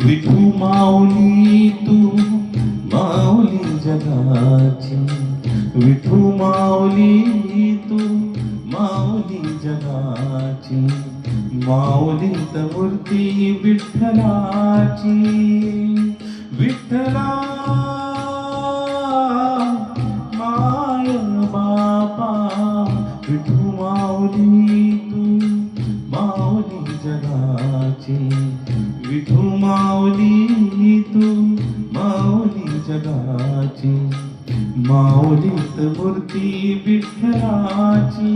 विठू माऊली तू माऊली जगाची, विठू माऊली तू माऊली जगाची, माऊलीत मूर्ती विठ्ठलाची. विठ्ठला माय बापा, विठू माऊली तू माऊली जगाची, विठू माऊली तू माऊली जगाची, माऊलीत मूर्ती विठ्ठलाची.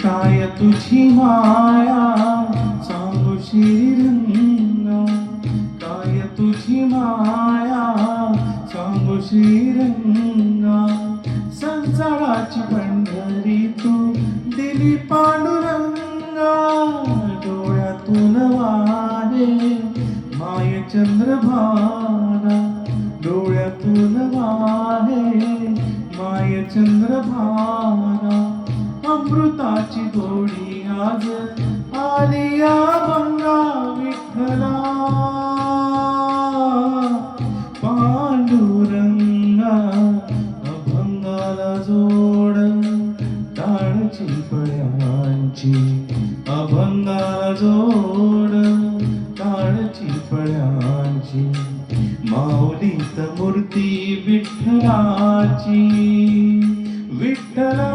काय तुझी माया सांगू श्रीरंगा, काय तुझी माया सांगू श्रीरंगा. संसाराची पंढरी तू दिली पांडुरंगा, डोळ्यातून वाहे माय चंद्रभागा, डोळ्यातून वाहे माय चंद्रभागा. अमृताची गोडी आज आली या भंगा, विठ्ठला पांडुरंगा. अभंगाला जोड टाळची पड्यांची, अभंगाला जोड टाळची पड्यांची, माऊलीत मूर्ती विठ्ठलाची. विठ्ठला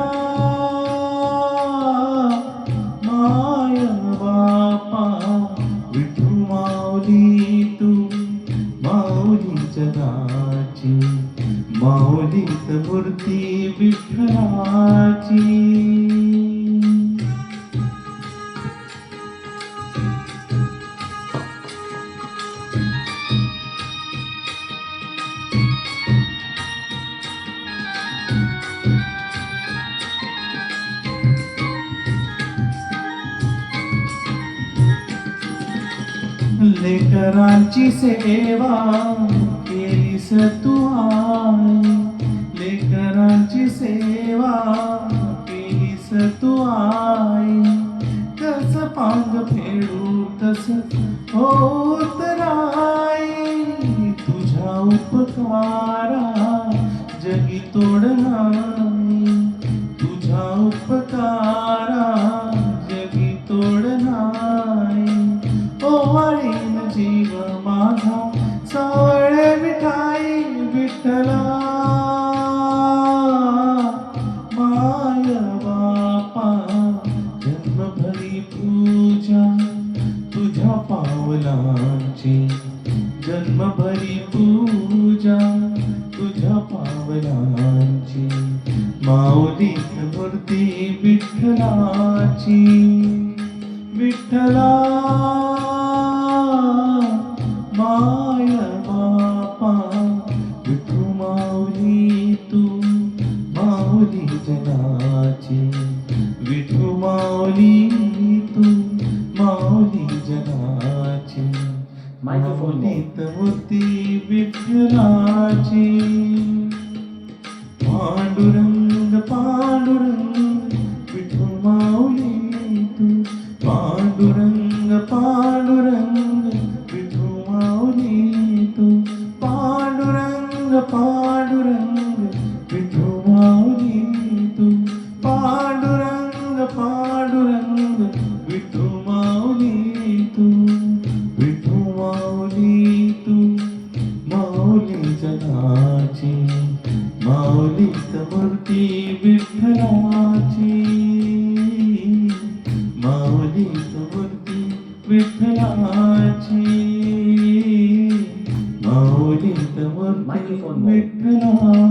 माय बापा, विठू माऊली तू माऊली जगाची, माऊलीत मूर्ती विठ्ठलाची. लेकरांची सेवा केलीस तू आई, लेकरांची सेवा केलीस तू आई. कस पांग फेडू तस होत राई, तुझ्या उपकारा जगी तोड नाही, तुझ्या उपकारा जगी तोड नाही. ओवाळीन जीव माझा सावळे विठाई, विठ्ठला माय बापा. जन्मभरी पूजा तुझ्या पावलांची, जन्मभरी पूजा तुझ्या पावलांची, माऊलीत मूर्ती विठ्ठलाची. विठ्ठला माय बापा, विठू माऊली तू माऊली जगाची, विठू माऊली तू माऊली जगाची, माऊलीत मूर्ती विठ्ठलाची. पांडुरंग पांडुरंग विठू माऊली तू, पांडुरंग पांडुरंग विठू माऊली तू, पांडुरंग पांडुरंग विठू माऊली तू, पांडुरंग पांडुरंग विठू माऊली तू, विठू माऊली तू माऊली जगाची, माऊलीत मूर्ती विठ्ठलाची, माऊलीत मूर्ती विठ्ठलाची, माऊलीत मूर्ती विठ्ठलाची.